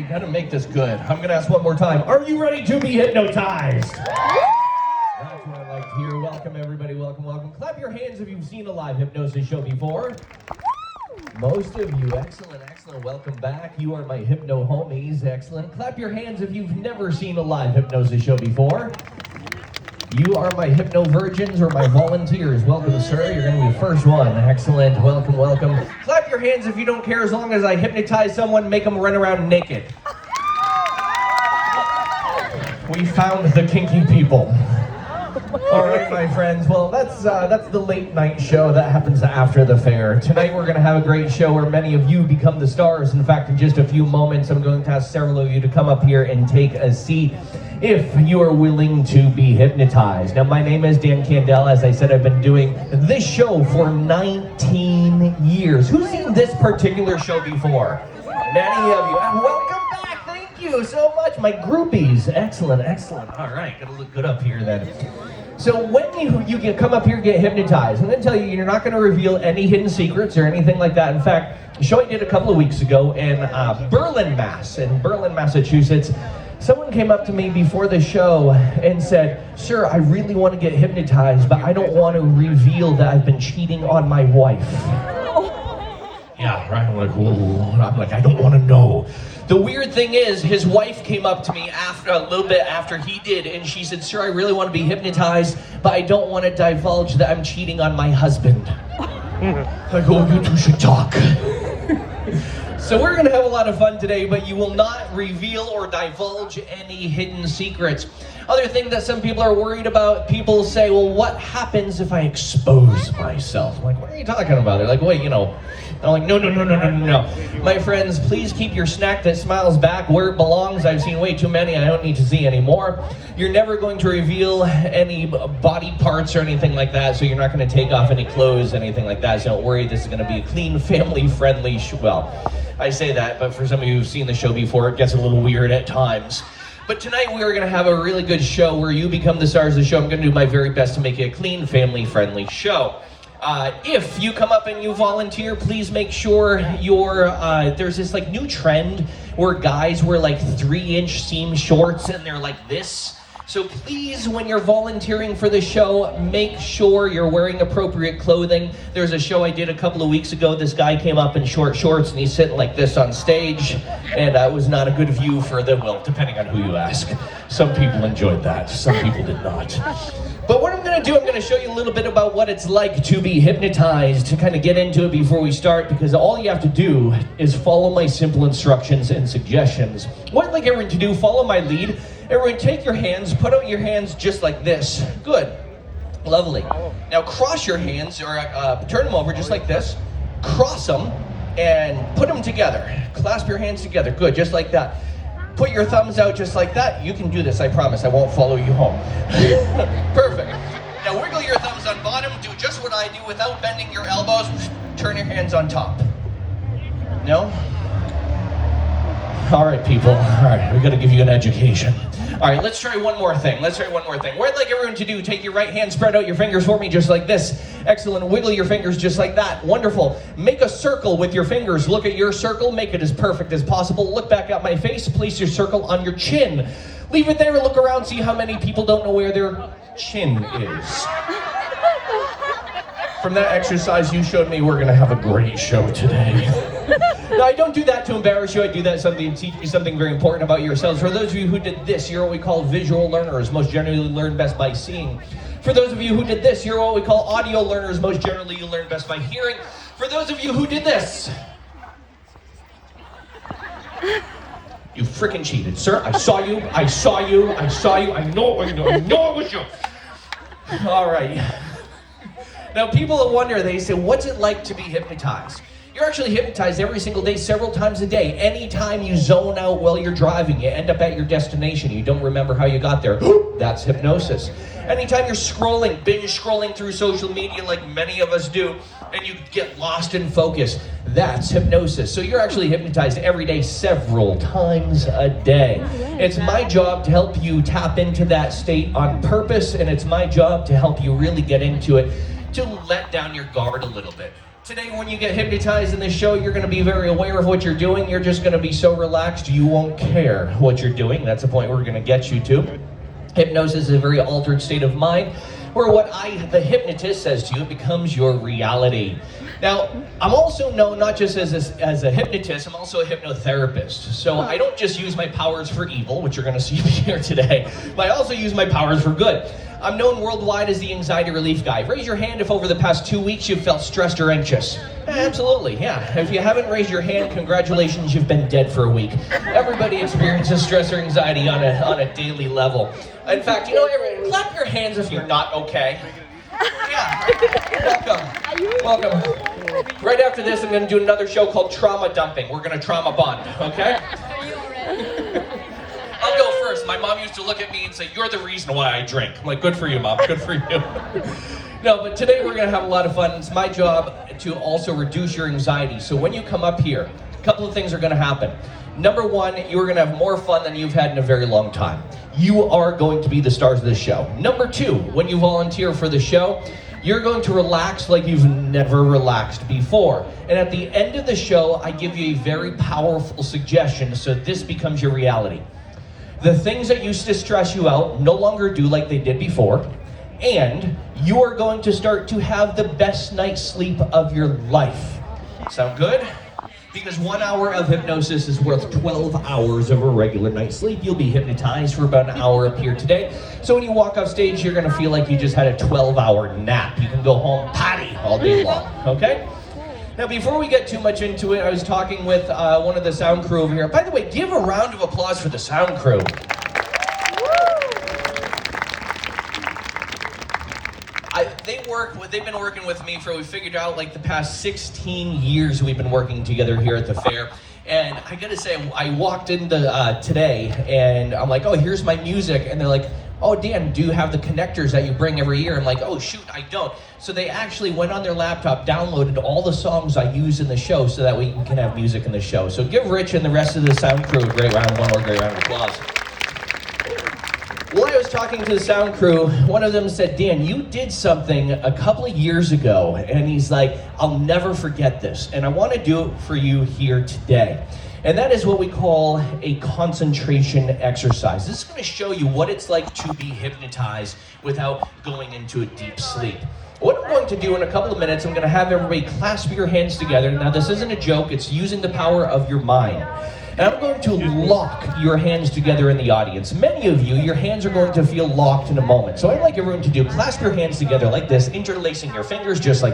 You gotta make this good. I'm gonna ask one more time. Are you ready to be hypnotized? That's what I like to hear. Welcome, everybody. Welcome, welcome. Clap your hands if you've seen a live hypnosis show before. Most of you, excellent, excellent. Welcome back. You are my hypno homies. Excellent. Clap your hands if you've never seen a live hypnosis show before. You are my hypno virgins or my volunteers. Welcome, sir. You're going to be the first one. Excellent. Welcome, welcome. Clap your hands if you don't care, as long as I hypnotize someone, make them run around naked. We found the kinky people. All right, my friends. Well, that's the late night show that happens after the fair. Tonight we're going to have a great show where many of you become the stars. In fact, in just a few moments, I'm going to ask several of you to come up here and take a seat if you are willing to be hypnotized. Now, my name is Dan Candel. As I said, I've been doing this show for 19 years. Who's seen this particular show before? Many of you. Welcome back. Thank you so much. My groupies. Excellent, excellent. All right, gotta look good up here then. So when you come up here and get hypnotized, I'm going to tell you, you're not going to reveal any hidden secrets or anything like that. In fact, the show I did a couple of weeks ago in Berlin, Massachusetts, someone came up to me before the show and said, "Sir, I really want to get hypnotized, but I don't want to reveal that I've been cheating on my wife." Yeah, right. I'm like, I don't want to know. The weird thing is, his wife came up to me a little bit after he did, and she said, "Sir, I really want to be hypnotized, but I don't want to divulge that I'm cheating on my husband." I go, "You two should talk." So we're going to have a lot of fun today, but you will not reveal or divulge any hidden secrets. Other thing that some people are worried about, people say, "Well, what happens if I expose myself?" I'm like, "What are you talking about?" They're like, "Wait, I'm like, no. My friends, please keep your snack that smiles back where it belongs. I've seen way too many. I don't need to see any more. You're never going to reveal any body parts or anything like that, so you're not going to take off any clothes, anything like that. So don't worry, this is going to be a clean, family-friendly show. Well, I say that, but for some of you who've seen the show before, it gets a little weird at times. But tonight we are going to have a really good show where you become the stars of the show. I'm going to do my very best to make it a clean, family-friendly show. If you come up and you volunteer, please make sure there's this new trend where guys wear 3-inch seam shorts and they're like this. So please, when you're volunteering for the show, make sure you're wearing appropriate clothing. There's a show I did a couple of weeks ago. This guy came up in short shorts and he's sitting like this on stage, and it was not a good view for them. Well, depending on who you ask. Some people enjoyed that, some people did not. But what I'm going to do, I'm going to show you a little bit about what it's like to be hypnotized, to kind of get into it before we start, because all you have to do is follow my simple instructions and suggestions. What I'd like everyone to do, follow my lead. Everyone take your hands, put out your hands just like this. Good. Lovely. Now cross your hands, or turn them over just like this. Cross them and put them together. Clasp your hands together. Good, just like that. Put your thumbs out just like that. You can do this, I promise. I won't follow you home. Perfect. Now wiggle your thumbs on bottom. Do just what I do without bending your elbows. Turn your hands on top. No? All right, people. All right, we got to give you an education. All right, let's try one more thing. What I'd like everyone to do, take your right hand, spread out your fingers for me just like this. Excellent. Wiggle your fingers just like that. Wonderful. Make a circle with your fingers. Look at your circle. Make it as perfect as possible. Look back at my face. Place your circle on your chin. Leave it there. Look around. See how many people don't know where their chin is. From that exercise you showed me, we're going to have a great show today. Now, I don't do that to embarrass you. I do that to teach you something very important about yourselves. For those of you who did this, you're what we call visual learners, most generally learn best by seeing. For those of you who did this, you're what we call audio learners, most generally you learn best by hearing. For those of you who did this, you freaking cheated, sir. I saw you. I know it was you. All right. Now, people that wonder, they say, what's it like to be hypnotized? You're actually hypnotized every single day, several times a day. Anytime you zone out while you're driving, you end up at your destination, you don't remember how you got there. That's hypnosis. Anytime you're binge scrolling through social media like many of us do, and you get lost in focus, that's hypnosis. So you're actually hypnotized every day, several times a day. It's my job to help you tap into that state on purpose, and it's my job to help you really get into it, to let down your guard a little bit. Today, when you get hypnotized in this show, you're going to be very aware of what you're doing. You're just going to be so relaxed, you won't care what you're doing. That's the point we're going to get you to. Hypnosis is a very altered state of mind, where what the hypnotist says to you becomes your reality. Now, I'm also known not just as a hypnotist, I'm also a hypnotherapist. So I don't just use my powers for evil, which you're going to see here today, but I also use my powers for good. I'm known worldwide as the anxiety relief guy. Raise your hand if over the past 2 weeks you've felt stressed or anxious. Absolutely, yeah. If you haven't raised your hand, congratulations, you've been dead for a week. Everybody experiences stress or anxiety on a daily level. In fact, clap your hands if you're not okay. Yeah, welcome. Right after this, I'm going to do another show called Trauma Dumping. We're going to trauma bond, okay? I'll go first. My mom used to look at me and say, "You're the reason why I drink." I'm like, "Good for you, Mom. Good for you." No, but today we're going to have a lot of fun. It's my job to also reduce your anxiety. So when you come up here, a couple of things are going to happen. Number one, you're going to have more fun than you've had in a very long time. You are going to be the stars of this show. Number two, when you volunteer for the show, you're going to relax like you've never relaxed before. And at the end of the show, I give you a very powerful suggestion so this becomes your reality. The things that used to stress you out no longer do like they did before, and you are going to start to have the best night's sleep of your life. Sound good? Because 1 hour of hypnosis is worth 12 hours of a regular night's sleep. You'll be hypnotized for about an hour up here today. So when you walk off stage, you're going to feel like you just had a 12-hour nap. You can go home potty all day long, okay? Now, before we get too much into it, I was talking with one of the sound crew over here. By the way, give a round of applause for the sound crew. They've been working with me we figured out like the past 16 years we've been working together here at the fair. And I gotta say, I walked into today and I'm like, "Oh, here's my music." And they're like, "Oh, Dan, do you have the connectors that you bring every year?" I'm like, "Oh, shoot, I don't." So they actually went on their laptop, downloaded all the songs I use in the show so that we can have music in the show. So give Rich and the rest of the sound crew one more great round of applause. While I was talking to the sound crew, one of them said, "Dan, you did something a couple of years ago," and he's like, "I'll never forget this, and I want to do it for you here today." And that is what we call a concentration exercise. This is going to show you what it's like to be hypnotized without going into a deep sleep. What I'm going to do in a couple of minutes, I'm going to have everybody clasp your hands together. Now, this isn't a joke. It's using the power of your mind. And I'm going to lock your hands together in the audience. Many of you, your hands are going to feel locked in a moment. So I'd like everyone to clasp your hands together like this, interlacing your fingers just like this.